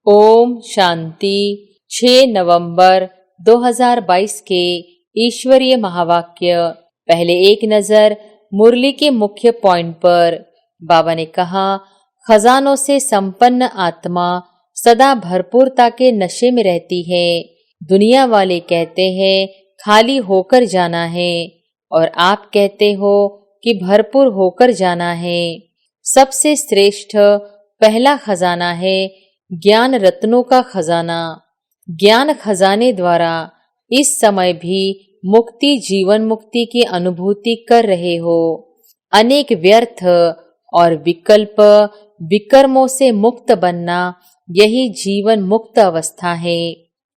ओम शांति। 6 नवंबर 2022 के ईश्वरीय महावाक्य। पहले एक नजर मुरली के मुख्य पॉइंट पर। बाबा ने कहा, खजानों से संपन्न आत्मा सदा भरपूरता के नशे में रहती है। दुनिया वाले कहते हैं खाली होकर जाना है और आप कहते हो कि भरपूर होकर जाना है। सबसे श्रेष्ठ पहला खजाना है ज्ञान रत्नों का खजाना। ज्ञान खजाने द्वारा इस समय भी मुक्ति जीवन मुक्ति की अनुभूति कर रहे हो। अनेक व्यर्थ और विकल्प विकर्मों से मुक्त बनना, यही जीवन मुक्त अवस्था है।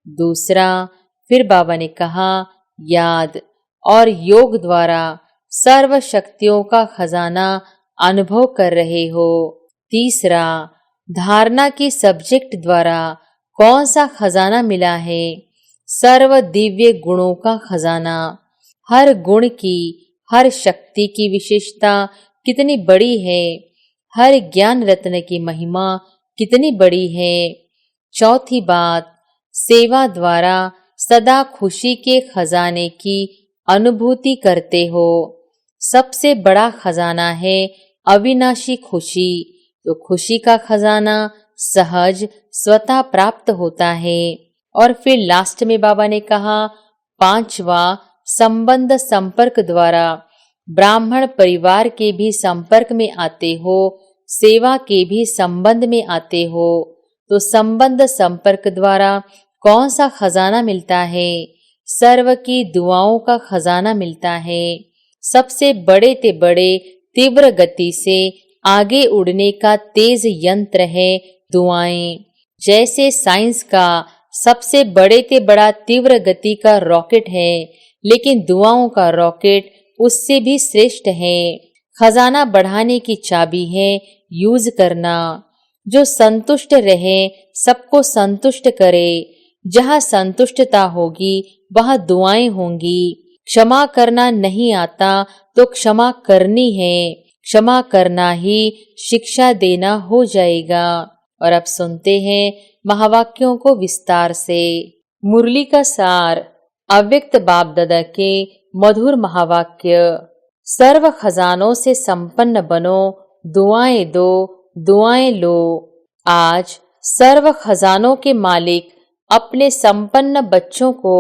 दूसरा, फिर बाबा ने कहा, याद और योग द्वारा सर्व शक्तियों का खजाना अनुभव कर रहे हो। तीसरा, धारणा की सब्जेक्ट द्वारा कौन सा खजाना मिला है? सर्व दिव्य गुणों का खजाना। हर गुण की, हर शक्ति की विशेषता कितनी बड़ी है, हर ज्ञान रत्न की महिमा कितनी बड़ी है। चौथी बात, सेवा द्वारा सदा खुशी के खजाने की अनुभूति करते हो। सबसे बड़ा खजाना है अविनाशी खुशी। तो खुशी का खजाना सहज स्वतः प्राप्त होता है। और फिर लास्ट में बाबा ने कहा, पांचवा, संबंध संपर्क द्वारा ब्राह्मण परिवार के भी संपर्क में आते हो, सेवा के भी संबंध में आते हो। तो संबंध संपर्क द्वारा कौन सा खजाना मिलता है? सर्व की दुआओं का खजाना मिलता है। सबसे बड़े ते बड़े तीव्र गति से आगे उड़ने का तेज यंत्र है दुआएं। जैसे साइंस का सबसे बड़े ते बड़ा तीव्र गति का रॉकेट है, लेकिन दुआओं का रॉकेट उससे भी श्रेष्ठ है। खजाना बढ़ाने की चाबी है यूज करना। जो संतुष्ट रहे, सबको संतुष्ट करे। जहाँ संतुष्टता होगी वहाँ दुआएं होंगी। क्षमा करना नहीं आता तो क्षमा करनी है। क्षमा करना ही शिक्षा देना हो जाएगा। और अब सुनते हैं महावाक्यों को विस्तार से। मुरली का सार। अव्यक्त बाप दादा के मधुर महावाक्य। सर्व खजानों से संपन्न बनो, दुआएं दो, दुआएं लो। आज सर्व खजानों के मालिक अपने संपन्न बच्चों को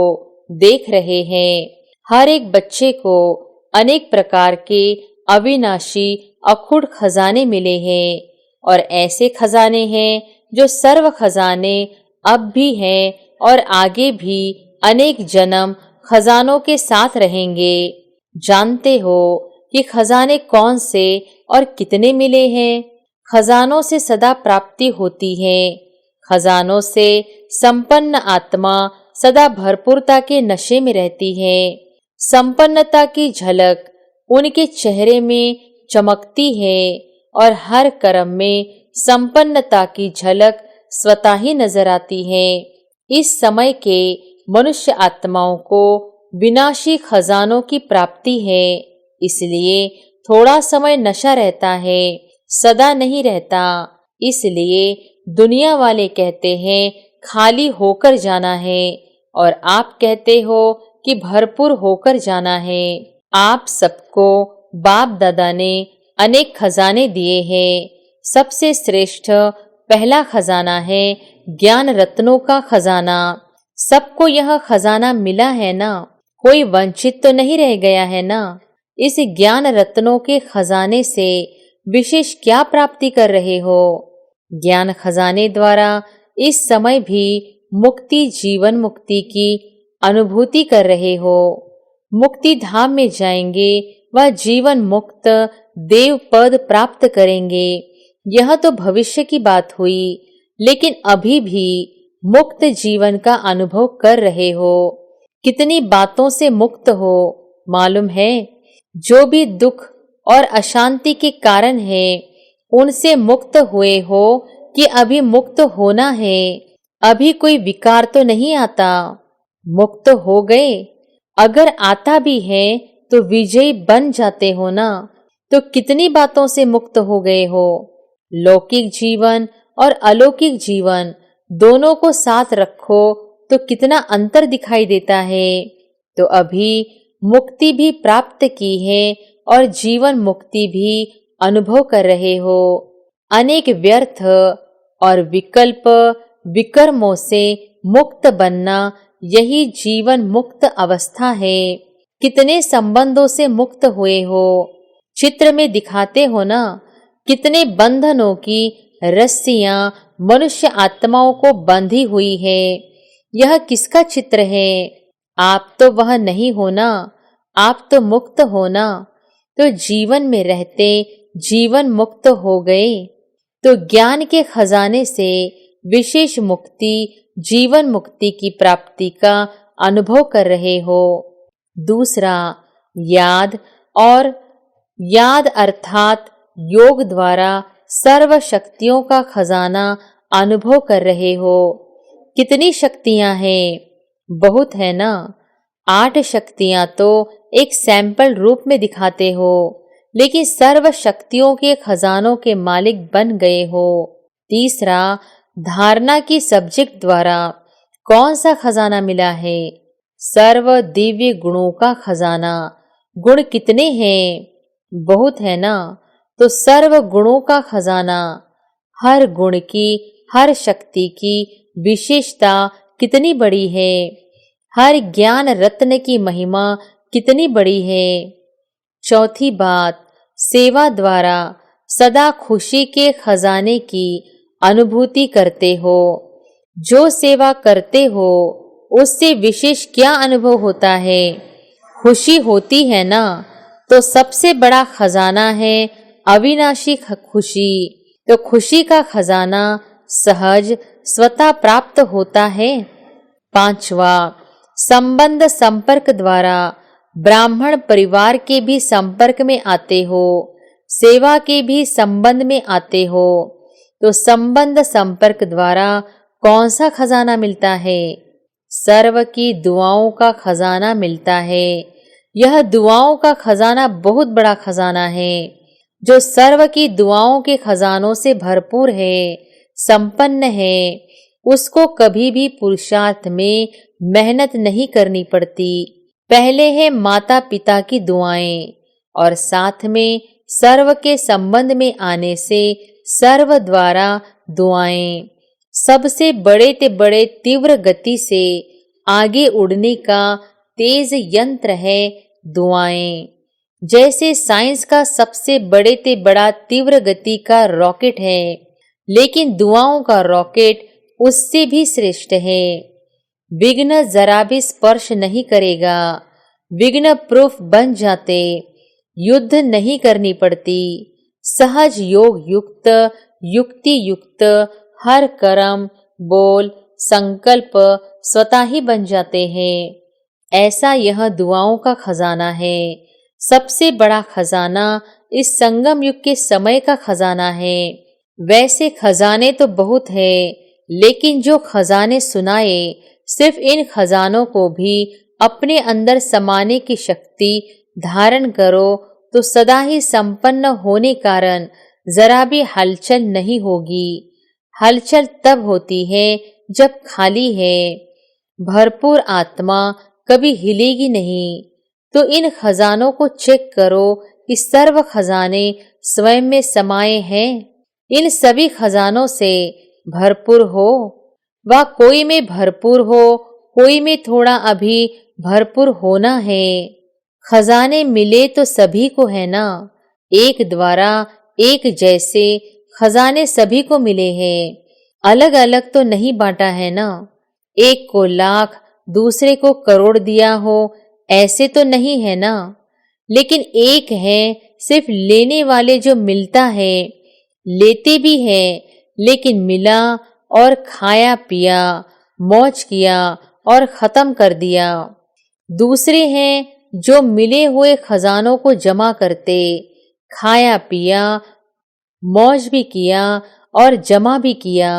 देख रहे हैं। हर एक बच्चे को अनेक प्रकार के अविनाशी अखुड़ खजाने मिले हैं और ऐसे खजाने हैं जो सर्व खजाने अब भी हैं और आगे भी अनेक जन्म खजानों के साथ रहेंगे। जानते हो कि खजाने कौन से और कितने मिले हैं? खजानों से सदा प्राप्ति होती है। खजानों से संपन्न आत्मा सदा भरपूरता के नशे में रहती है। संपन्नता की झलक उनके चेहरे में चमकती है और हर कर्म में संपन्नता की झलक स्वतः ही नजर आती है। इस समय के मनुष्य आत्माओं को विनाशी खजानों की प्राप्ति है, इसलिए थोड़ा समय नशा रहता है, सदा नहीं रहता। इसलिए दुनिया वाले कहते हैं खाली होकर जाना है और आप कहते हो कि भरपूर होकर जाना है। आप सबको बाप दादा ने अनेक खजाने दिए हैं। सबसे श्रेष्ठ पहला खजाना है ज्ञान रत्नों का खजाना। सबको यह खजाना मिला है ना? कोई वंचित तो नहीं रह गया है ना? इस ज्ञान रत्नों के खजाने से विशेष क्या प्राप्ति कर रहे हो? ज्ञान खजाने द्वारा इस समय भी मुक्ति जीवन मुक्ति की अनुभूति कर रहे हो। मुक्ति धाम में जाएंगे, वह जीवन मुक्त देव पद प्राप्त करेंगे। यह तो भविष्य की बात हुई, लेकिन अभी भी मुक्त जीवन का अनुभव कर रहे हो। कितनी बातों से मुक्त हो मालूम है? जो भी दुख और अशांति के कारण है, उनसे मुक्त हुए हो कि अभी मुक्त होना है? अभी कोई विकार तो नहीं आता, मुक्त हो गए। अगर आता भी है तो विजयी बन जाते हो ना? तो कितनी बातों से मुक्त हो गए हो। लौकिक जीवन और अलौकिक जीवन दोनों को साथ रखो तो कितना अंतर दिखाई देता है। तो अभी मुक्ति भी प्राप्त की है और जीवन मुक्ति भी अनुभव कर रहे हो। अनेक व्यर्थ और विकल्प विकर्मों से मुक्त बनना, यही जीवन मुक्त अवस्था है। कितने संबंधों से मुक्त हुए हो, चित्र में दिखाते हो ना। कितने बंधनों की रस्सियां मनुष्य आत्माओं को बंधी हुई है। यह किसका चित्र है? आप तो वह नहीं हो ना, आप तो मुक्त हो ना। तो जीवन में रहते जीवन मुक्त हो गए। तो ज्ञान के खजाने से विशेष मुक्ति, जीवन मुक्ति की प्राप्ति का अनुभव कर रहे हो। दूसरा, याद और याद अर्थात योग द्वारा सर्व शक्तियों का खजाना अनुभव कर रहे हो। कितनी शक्तियां हैं? बहुत है ना। 8 शक्तियां तो एक सैंपल रूप में दिखाते हो, लेकिन सर्व शक्तियों के खजानों के मालिक बन गए हो। तीसरा, धारणा की सब्जेक्ट द्वारा कौन सा खजाना मिला है? सर्व दिव्य गुणों का खजाना। गुण कितने हैं? बहुत है ना। तो सर्व गुणों का खजाना, हर गुण की, हर शक्ति की विशेषता कितनी बड़ी है। हर ज्ञान रत्न की महिमा कितनी बड़ी है। चौथी बात, सेवा द्वारा सदा खुशी के खजाने की अनुभूति करते हो। जो सेवा करते हो उससे विशेष क्या अनुभव होता है? खुशी होती है ना। तो सबसे बड़ा खजाना है अविनाशी खुशी। तो खुशी का खजाना सहज स्वतः प्राप्त होता है। पांचवा, संबंध संपर्क द्वारा ब्राह्मण परिवार के भी संपर्क में आते हो, सेवा के भी संबंध में आते हो। तो संबंध संपर्क द्वारा कौन सा खजाना मिलता है? सर्व की दुआओं का खजाना मिलता है। यह दुआओं का खजाना बहुत बड़ा खजाना है, जो सर्व की दुआओं के खजानों से भरपूर है, संपन्न है। उसको कभी भी पुरुषार्थ में मेहनत नहीं करनी पड़ती। पहले है माता पिता की दुआएं और साथ में सर्व के संबंध में आने से सर्व द्वारा दुआएं। सबसे बड़े ते बड़े तीव्र गति से आगे उड़ने का तेज यंत्र है दुआएं। जैसे साइंस का सबसे बड़े ते बड़ा तीव्र गति का रॉकेट है, लेकिन दुआओं का रॉकेट उससे भी श्रेष्ठ है। विघ्न जरा भी स्पर्श नहीं करेगा। विघ्न प्रूफ बन जाते, युद्ध नहीं करनी पड़ती। सहज योग युक्त, युक्ति युक्त हर कर्म, बोल, संकल्प स्वतः ही बन जाते हैं। ऐसा यह दुआओं का खजाना है। सबसे बड़ा खजाना इस संगम युग के समय का खजाना है। वैसे खजाने तो बहुत है, लेकिन जो खजाने सुनाए, सिर्फ इन खजानों को भी अपने अंदर समाने की शक्ति धारण करो तो सदा ही संपन्न होने कारण जरा भी हलचल नहीं होगी। हलचल तब होती है जब खाली है। भरपूर आत्मा कभी हिलेगी नहीं। तो इन खजानों को चेक करो कि सर्व खजाने स्वयं में समाये हैं। इन सभी खजानों से भरपूर हो, व कोई में भरपूर हो, कोई में थोड़ा अभी भरपूर होना है। खजाने मिले तो सभी को है ना। एक द्वारा एक जैसे खजाने सभी को मिले हैं, अलग अलग तो नहीं बांटा है ना। एक को लाख, दूसरे को करोड़ दिया हो, ऐसे तो नहीं है ना। लेकिन एक है सिर्फ लेने वाले जो मिलता है, लेते भी है, लेकिन मिला और खाया पिया, मौज किया और खत्म कर दिया। दूसरे हैं जो मिले हुए खजानों को जमा करते, खाया पिया, मौज भी किया और जमा भी किया।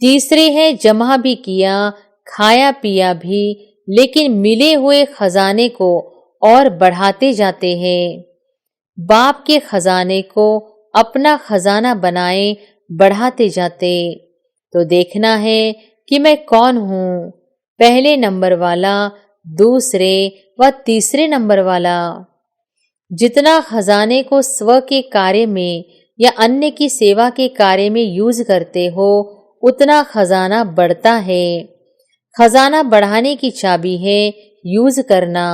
तीसरे हैं जमा भी किया, खाया पिया भी, लेकिन मिले हुए खजाने को और बढ़ाते जाते हैं। बाप के खजाने को अपना खजाना बनाए बढ़ाते जाते। तो देखना है कि मैं कौन हूँ, पहले नंबर वाला, दूसरे व तीसरे नंबर वाला। जितना खजाने को स्व के कार्य में या अन्य की सेवा के कार्य में यूज करते हो, उतना खजाना बढ़ता है। खजाना बढ़ाने की चाबी है यूज करना,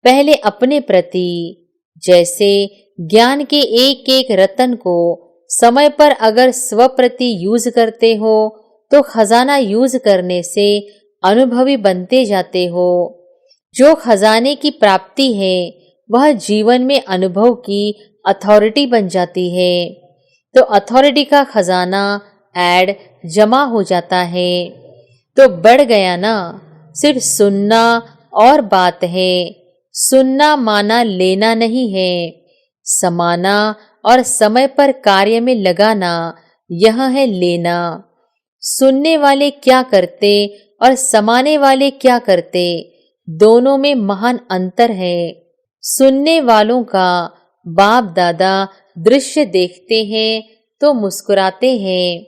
पहले अपने प्रति। जैसे ज्ञान के एक एक रत्न को समय पर अगर स्व प्रति यूज करते हो तो खजाना यूज करने से अनुभवी बनते जाते हो। जो खजाने की प्राप्ति है वह जीवन में अनुभव की अथॉरिटी बन जाती है। तो अथॉरिटी का खजाना ऐड जमा हो जाता है। तो बढ़ गया ना, सिर्फ सुनना और बात है। सुनना माना लेना नहीं है, समाना और समय पर कार्य में लगाना यह है लेना। सुनने वाले क्या करते और समाने वाले क्या करते, दोनों में महान अंतर है। सुनने वालों का बाप दादा दृश्य देखते हैं तो मुस्कुराते हैं।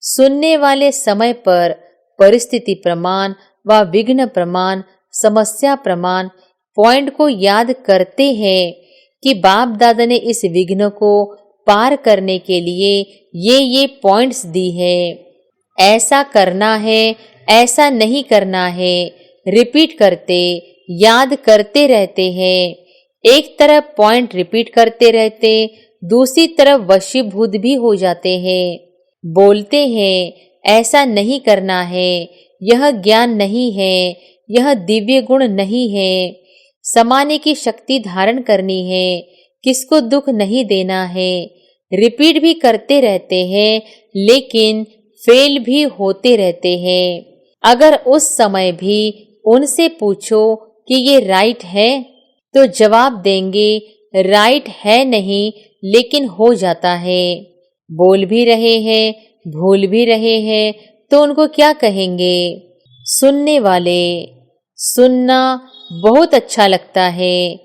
सुनने वाले समय पर परिस्थिति प्रमाण व विघ्न प्रमाण, समस्या प्रमाण पॉइंट को याद करते हैं कि बाप दादा ने इस विघ्न को पार करने के लिए ये पॉइंट्स दी है। ऐसा करना है, ऐसा नहीं करना है, रिपीट करते, याद करते रहते हैं। एक तरफ पॉइंट रिपीट करते रहते, दूसरी तरफ वशीभूत भी हो जाते हैं। बोलते हैं ऐसा नहीं करना है, यह ज्ञान नहीं है, यह दिव्य गुण नहीं है, समाने की शक्ति धारण करनी है, किसको दुख नहीं देना है। रिपीट भी करते रहते हैं लेकिन फेल भी होते रहते हैं। अगर उस समय भी उनसे पूछो कि ये राइट है तो जवाब देंगे राइट है नहीं, लेकिन हो जाता है। बोल भी रहे हैं, भूल भी रहे हैं तो उनको क्या कहेंगे? सुनने वाले। सुनना बहुत अच्छा लगता है,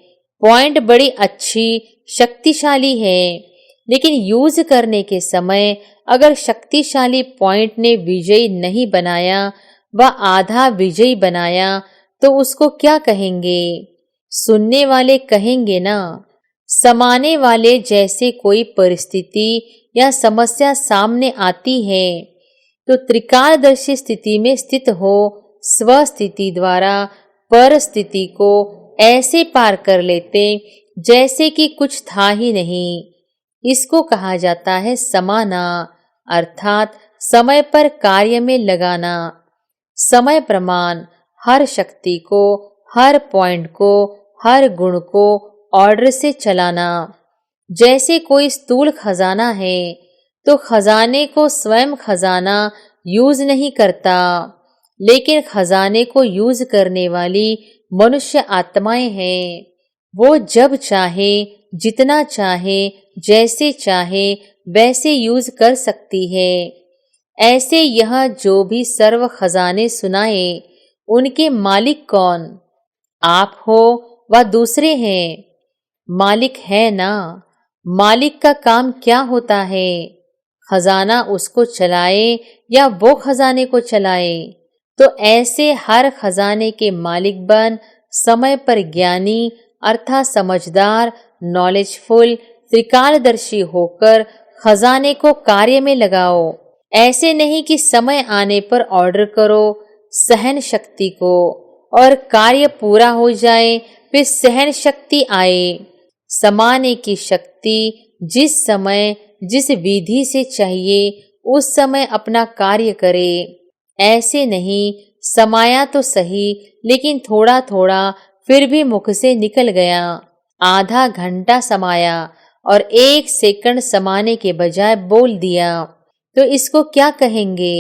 पॉइंट बड़ी अच्छी शक्तिशाली है, लेकिन यूज करने के समय अगर शक्तिशाली पॉइंट ने विजयी नहीं बनाया व आधा विजयी बनाया तो उसको क्या कहेंगे? सुनने वाले कहेंगे ना। समाने वाले जैसे कोई परिस्थिति या समस्या सामने आती है तो त्रिकालदर्शी स्थिति में स्थित हो स्वस्थिति द्वारा पर स्थिति को ऐसे पार कर लेते जैसे कि कुछ था ही नहीं। इसको कहा जाता है समाना, अर्थात समय पर कार्य में लगाना। समय प्रमाण हर शक्ति को, हर पॉइंट को, हर गुण को ऑर्डर से चलाना। जैसे कोई स्थूल खजाना है तो खजाने को स्वयं खजाना यूज नहीं करता, लेकिन खजाने को यूज करने वाली मनुष्य आत्माएं हैं। वो जब चाहे, जितना चाहे, जैसे चाहे वैसे यूज कर सकती है। ऐसे यह जो भी सर्व खजाने सुनाए, उनके मालिक कौन? आप हो व दूसरे हैं? मालिक है ना। मालिक का काम क्या होता है? खजाना उसको चलाए या वो खजाने को चलाए? तो ऐसे हर खजाने के मालिक बन समय पर ज्ञानी अर्थात समझदार, नॉलेजफुल, त्रिकालदर्शी होकर खजाने को कार्य में लगाओ। ऐसे नहीं कि समय आने पर ऑर्डर करो सहन शक्ति को और कार्य पूरा हो जाए फिर सहन शक्ति आए। समाने की शक्ति जिस समय जिस विधि से चाहिए उस समय अपना कार्य करे। ऐसे नहीं समाया तो सही लेकिन थोड़ा थोड़ा फिर भी मुख से निकल गया। आधा घंटा समाया और 1 सेकंड समाने के बजाय बोल दिया तो इसको क्या कहेंगे?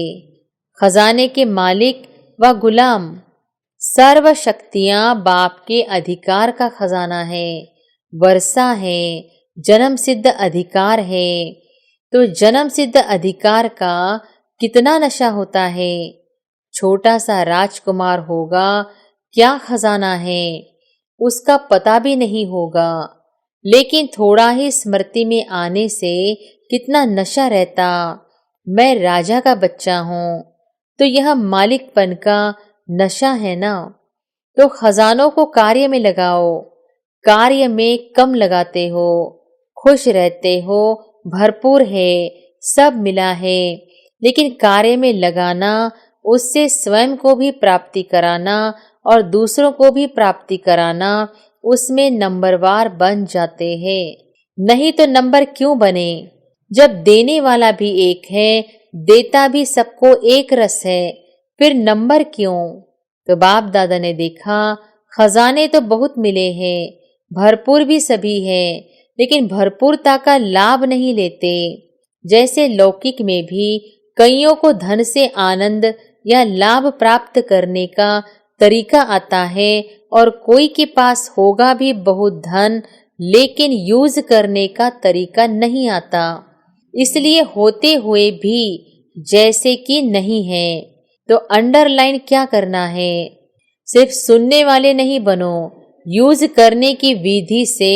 खजाने के मालिक व गुलाम। सर्व शक्तियां बाप के अधिकार का खजाना है, वर्षा है, जन्म सिद्ध अधिकार है। तो जन्म सिद्ध अधिकार का कितना नशा होता है? छोटा सा राजकुमार होगा, क्या खजाना है उसका पता भी नहीं होगा, लेकिन थोड़ा ही स्मृति में आने से कितना नशा रहता। मैं राजा का बच्चा हूँ, तो यह मालिकपन का नशा है ना। तो खजानों को कार्य में लगाओ, कार्य में कम लगाते हो, खुश रहते हो, भरपूर है, सब मिला है, लेकिन कार्य में लगाना, उससे स्वयं को भी प्राप्ति कराना और दूसरों को भी प्राप्ति कराना, उसमें नंबरवार बन जाते हैं। नहीं तो नंबर क्यों बने, जब देने वाला भी एक है, देता भी सबको एक रस है, फिर नंबर क्यों। तो बाप दादा ने देखा खजाने तो बहुत मिले हैं, भरपूर भी सभी है, लेकिन भरपूरता का लाभ नहीं लेते। जैसे लौकिक में भी कईयों को धन से आनंद या लाभ प्राप्त करने का तरीका आता है, और कोई के पास होगा भी बहुत धन, लेकिन यूज करने का तरीका नहीं आता, इसलिए होते हुए भी जैसे कि नहीं है। तो अंडरलाइन क्या करना है, सिर्फ सुनने वाले नहीं बनो, यूज करने की विधि से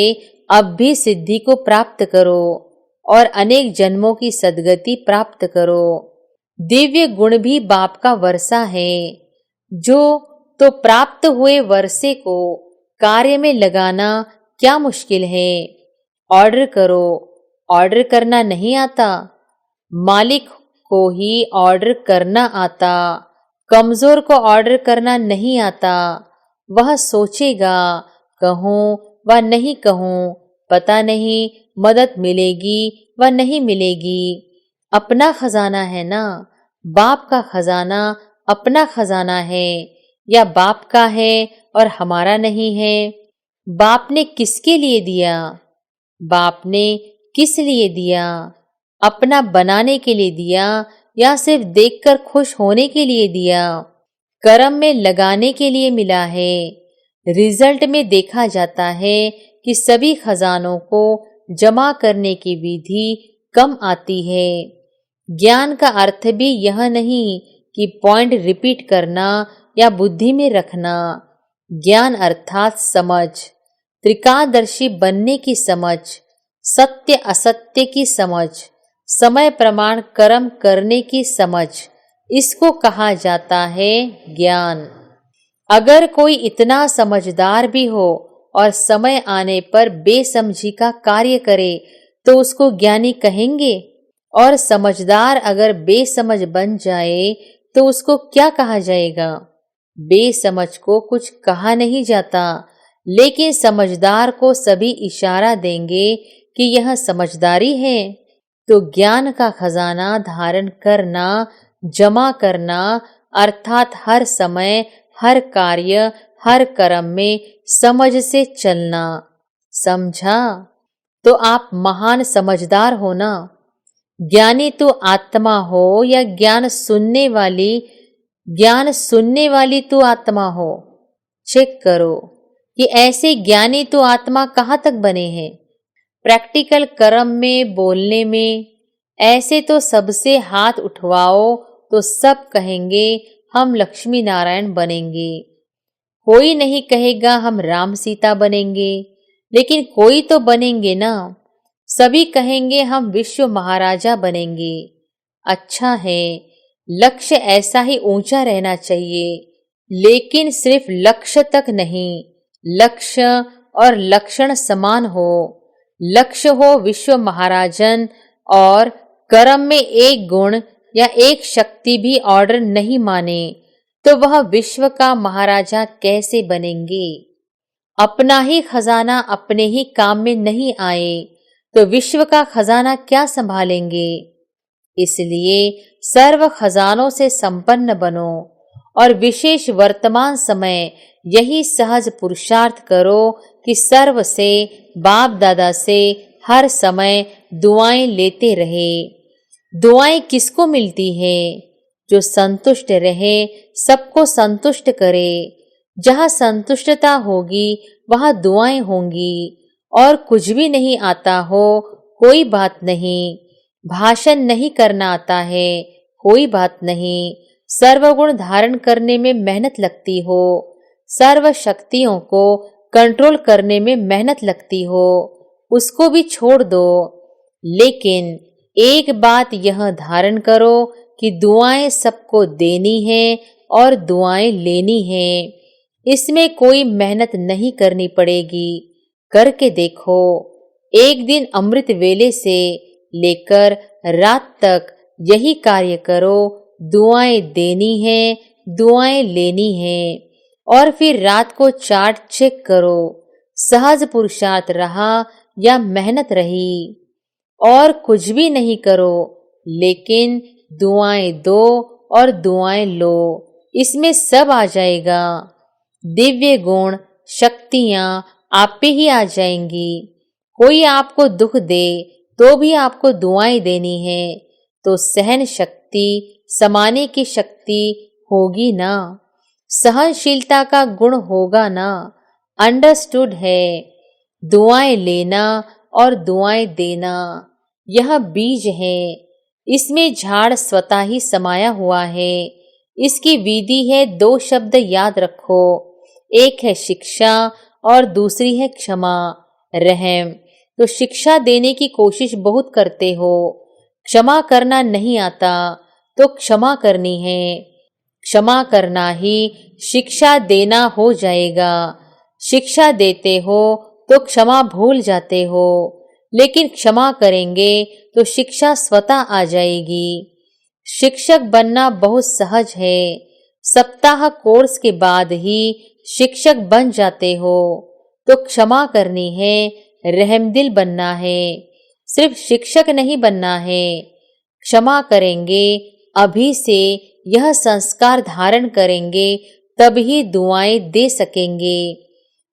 अब भी सिद्धि को प्राप्त करो और अनेक जन्मों की सद्गति प्राप्त करो। दिव्य गुण भी बाप का वर्षा है, जो तो प्राप्त हुए वर्षे को कार्य में लगाना क्या मुश्किल है। ऑर्डर करो, ऑर्डर करना नहीं आता, मालिक को ही ऑर्डर करना आता, कमजोर को ऑर्डर करना नहीं आता। वह सोचेगा कहूँ व नहीं कहूँ, पता नहीं मदद मिलेगी व नहीं मिलेगी। अपना खजाना है ना, बाप का खजाना अपना खजाना है, या बाप का है और हमारा नहीं है। बाप ने किसके लिए दिया, बाप ने किस लिए दिया, अपना बनाने के लिए दिया या सिर्फ देखकर खुश होने के लिए दिया। कर्म में लगाने के लिए मिला है। रिजल्ट में देखा जाता है कि सभी खजानों को जमा करने की विधि कम आती है। ज्ञान का अर्थ भी यह नहीं कि पॉइंट रिपीट करना या बुद्धि में रखना। ज्ञान अर्थात समझ, त्रिकालदर्शी बनने की समझ, सत्य असत्य की समझ, समय प्रमाण कर्म करने की समझ, इसको कहा जाता है ज्ञान। अगर कोई इतना समझदार भी हो और समय आने पर बेसमझी का कार्य करे तो उसको ज्ञानी कहेंगे, और समझदार अगर बेसमझ बन जाए तो उसको क्या कहा जाएगा। बेसमझ को कुछ कहा नहीं जाता, लेकिन समझदार को सभी इशारा देंगे कि यह समझदारी है। तो ज्ञान का खजाना धारण करना, जमा करना, अर्थात हर समय, हर कार्य, हर कर्म में समझ से चलना। समझा? तो आप महान समझदार हो ना। ज्ञानी तो आत्मा हो या ज्ञान सुनने वाली तो आत्मा हो। चेक करो कि ऐसे ज्ञानी तो आत्मा कहाँ तक बने हैं। प्रैक्टिकल कर्म में, बोलने में, ऐसे तो सबसे हाथ उठवाओ तो सब कहेंगे हम लक्ष्मी नारायण बनेंगे। कोई नहीं कहेगा हम राम सीता बनेंगे, लेकिन कोई तो बनेंगे ना। सभी कहेंगे हम विश्व महाराजा बनेंगे। अच्छा है, लक्ष्य ऐसा ही ऊंचा रहना चाहिए, लेकिन सिर्फ लक्ष्य तक नहीं, लक्ष्य और लक्षण समान हो। लक्ष्य हो विश्व महाराजन, और कर्म में एक गुण या एक शक्ति भी ऑर्डर नहीं माने तो वह विश्व का महाराजा कैसे बनेंगे। अपना ही खजाना अपने ही काम में नहीं आए तो विश्व का खजाना क्या संभालेंगे। इसलिए सर्व खजानों से संपन्न बनो और विशेष वर्तमान समय यही सहज पुरुषार्थ करो कि सर्व से, बाप दादा से हर समय दुआएं लेते रहे। दुआएं किसको मिलती है? जो संतुष्ट रहे, सबको संतुष्ट करे। जहाँ संतुष्टता होगी वहाँ दुआएं होंगी। और कुछ भी नहीं आता हो, कोई बात नहीं। भाषण नहीं करना आता है, कोई बात नहीं। सर्वगुण धारण करने में मेहनत लगती हो, सर्व शक्तियों को कंट्रोल करने में मेहनत लगती हो, उसको भी छोड़ दो। लेकिन एक बात यह धारण करो कि दुआएं सबको देनी है और दुआएं लेनी है। इसमें कोई मेहनत नहीं करनी पड़ेगी। करके देखो। एक दिन अमृत वेले से लेकर रात तक यही कार्य करो। दुआएं देनी है, दुआएं लेनी है। और फिर रात को चार्ट चेक करो, सहज पुरुषार्थ रहा या मेहनत रही। और कुछ भी नहीं करो, लेकिन दुआएं दो और दुआएं लो। इसमें सब आ जाएगा। दिव्य गुण, शक्तियां आप पे ही आ जाएंगी। कोई आपको दुख दे तो भी आपको दुआएं देनी है, तो सहन शक्ति, समाने की शक्ति होगी ना। सहनशीलता का गुण होगा ना। अंडरस्टूड है। दुआएं लेना और दुआएं देना यह बीज है। इसमें झाड़ स्वतः ही समाया हुआ है। इसकी विधि है, 2 शब्द याद रखो। एक है शिक्षा और दूसरी है क्षमा, रहम। तो शिक्षा देने की कोशिश बहुत करते हो, क्षमा करना नहीं आता, तो क्षमा करनी है। क्षमा करना ही शिक्षा देना हो जाएगा। शिक्षा देते हो तो क्षमा भूल जाते हो, लेकिन क्षमा करेंगे तो शिक्षा स्वतः आ जाएगी। शिक्षक बनना बहुत सहज है। सप्ताह कोर्स के बाद ही शिक्षक बन जाते हो। तो क्षमा करनी है, रहमदिल बनना है। सिर्फ शिक्षक नहीं बनना है। क्षमा करेंगे, अभी से यह संस्कार धारण करेंगे, तभी दुआएं दे सकेंगे।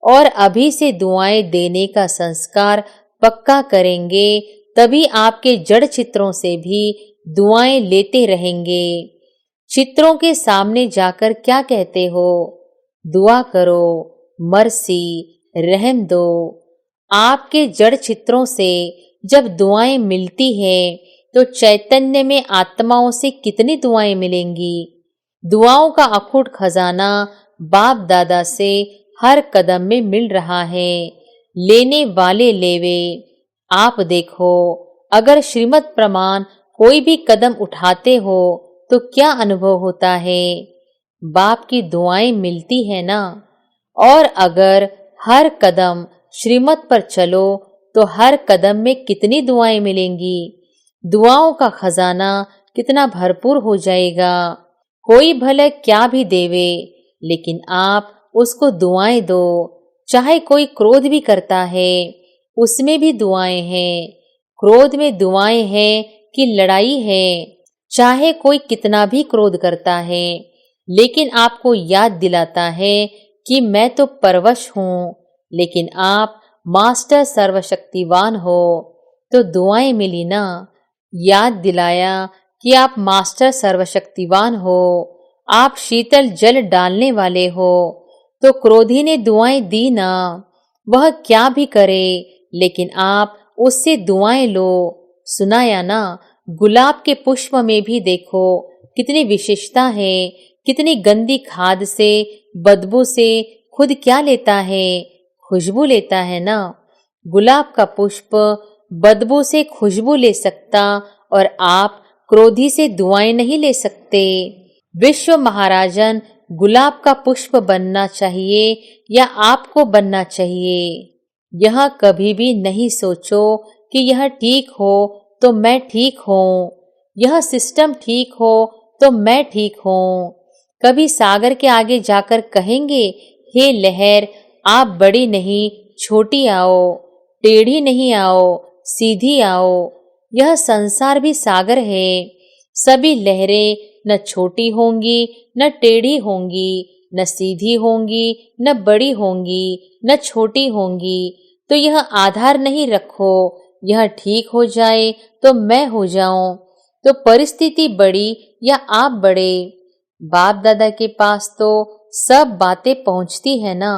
और अभी से दुआएं देने का संस्कार पक्का करेंगे, तभी आपके जड़ चित्रों से भी दुआएं लेते रहेंगे। चित्रों के सामने जाकर क्या कहते हो? दुआ करो, मर्सी, रहम दो। आपके जड़ चित्रों से जब दुआएं मिलती हैं, तो चैतन्य में आत्माओं से कितनी दुआएं मिलेंगी। दुआओं का अखूट खजाना बाप दादा से हर कदम में मिल रहा है। लेने वाले लेवे। आप देखो, अगर श्रीमत प्रमाण कोई भी कदम उठाते हो तो क्या अनुभव होता है? बाप की दुआएं मिलती है ना। और अगर हर कदम श्रीमत पर चलो तो हर कदम में कितनी दुआएं मिलेंगी। दुआओं का खजाना कितना भरपूर हो जाएगा। कोई भले क्या भी देवे, लेकिन आप उसको दुआएं दो। चाहे कोई क्रोध भी करता है, उसमें भी दुआएं हैं। क्रोध में दुआएं हैं कि लड़ाई है। चाहे कोई कितना भी क्रोध करता है, लेकिन आपको याद दिलाता है कि मैं तो परवश हूँ, लेकिन आप मास्टर सर्वशक्तिवान हो, तो दुआएं मिली ना। याद दिलाया कि आप मास्टर सर्वशक्तिवान हो, आप शीतल जल डालने वाले हो, तो क्रोधी ने दुआएं दी ना। वह क्या भी करे, लेकिन आप उससे दुआएं लो। सुनाया ना। गुलाब के पुष्प में भी देखो कितनी विशेषता है। कितनी गंदी खाद से, बदबू से खुद क्या लेता है? खुशबू लेता है ना। गुलाब का पुष्प बदबू से खुशबू ले सकता, और आप क्रोधी से दुआएं नहीं ले सकते। विश्व महाराजन गुलाब का पुष्प बनना चाहिए या आपको बनना चाहिए? यह कभी भी नहीं सोचो कि यह ठीक हो तो मैं ठीक हूँ, यह सिस्टम ठीक हो तो मैं ठीक हूँ। कभी सागर के आगे जाकर कहेंगे, हे लहर, आप बड़ी नहीं छोटी आओ, टेढ़ी नहीं आओ, सीधी आओ। यह संसार भी सागर है। सभी लहरें न छोटी होंगी, न टेढ़ी होंगी, न सीधी होंगी, न बड़ी होंगी, न छोटी होंगी। तो यह आधार नहीं रखो, यह ठीक हो जाए तो मैं हो जाऊं। तो परिस्थिति बड़ी या आप बड़े, बाप दादा के पास तो सब बातें पहुंचती है ना।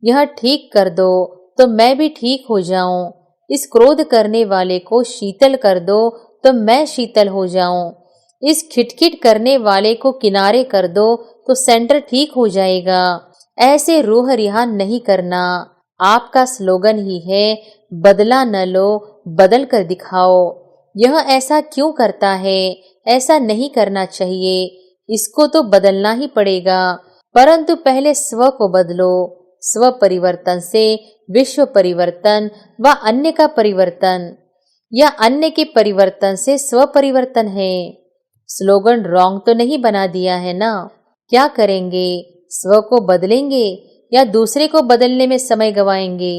यह ठीक कर दो तो मैं भी ठीक हो जाऊं। इस क्रोध करने वाले को शीतल कर दो तो मैं शीतल हो जाऊं। इस खिटखिट करने वाले को किनारे कर दो तो सेंटर ठीक हो जाएगा। ऐसे रूह रिहा नहीं करना। आपका स्लोगन ही है, बदला न लो, बदल कर दिखाओ। यह ऐसा क्यों करता है, ऐसा नहीं करना चाहिए, इसको तो बदलना ही पड़ेगा। परंतु पहले स्व को बदलो। स्व परिवर्तन से विश्व परिवर्तन व अन्य का परिवर्तन, या अन्य के परिवर्तन से स्व परिवर्तन है। स्लोगन रॉन्ग तो नहीं बना दिया है ना? क्या करेंगे? स्व को बदलेंगे या दूसरे को बदलने में समय गवाएंगे?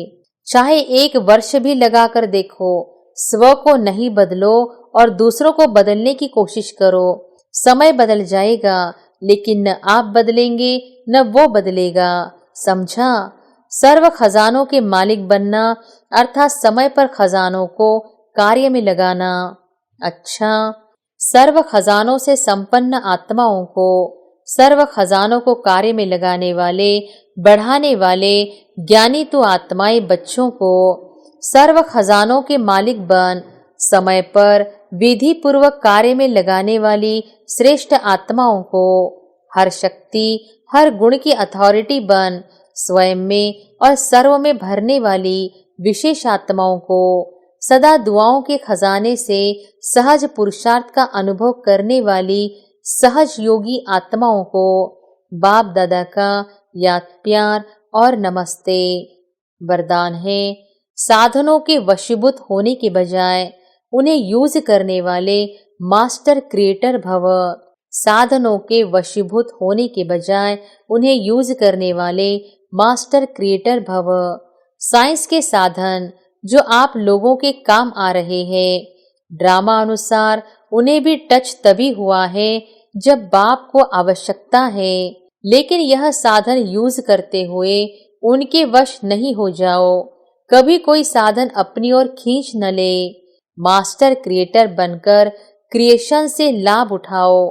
चाहे 1 वर्ष भी लगाकर देखो, स्व को नहीं बदलो और दूसरों को बदलने की कोशिश करो। समय बदल जाएगा, लेकिन न आप बदलेंगे न वो बदलेगा। समझा? सर्व खजानों के मालिक बनना अर्थात समय पर खजानों को कार्य में लगाना। अच्छा, सर्व खजानों से संपन्न आत्माओं को, सर्व खजानों को कार्य में लगाने वाले, बढ़ाने वाले ज्ञानी तो आत्माएं बच्चों को सर्व खजानों के मालिक बन समय पर विधि पूर्वक कार्य में लगाने वाली श्रेष्ठ आत्माओं को हर शक्ति हर गुण की अथॉरिटी बन स्वयं में और सर्व में भरने वाली विशेष आत्माओं को सदा दुआओं के खजाने से सहज पुरुषार्थ का अनुभव करने वाली सहज योगी आत्माओं को बाप दादा का याद प्यार और नमस्ते। वरदान है, साधनों के वशीभूत होने के बजाय उन्हें यूज करने वाले मास्टर क्रिएटर भव। साधनों के वशीभूत होने के बजाय उन्हें यूज करने वाले मास्टर क्रिएटर भव। साइंस के साधन जो आप लोगों के काम आ रहे हैं, ड्रामा अनुसार उन्हें भी टच तभी हुआ है जब बाप को आवश्यकता है, लेकिन यह साधन यूज करते हुए उनके वश नहीं हो जाओ। कभी कोई साधन अपनी ओर खींच न ले। मास्टर क्रिएटर बनकर क्रिएशन से लाभ उठाओ।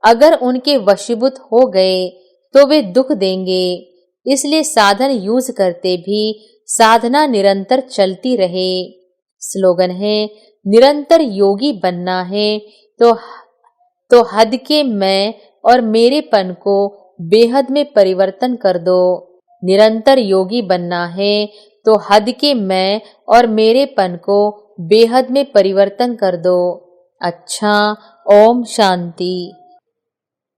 अगर उनके वशीभूत हो गए तो वे दुख देंगे, इसलिए साधन यूज करते भी साधना निरंतर चलती रहे। स्लोगन है, निरंतर योगी बनना है तो हद के मैं और मेरेपन को बेहद में परिवर्तन कर दो। निरंतर योगी बनना है तो हद के मैं और मेरेपन को बेहद में परिवर्तन कर दो। अच्छा, ओम शांति।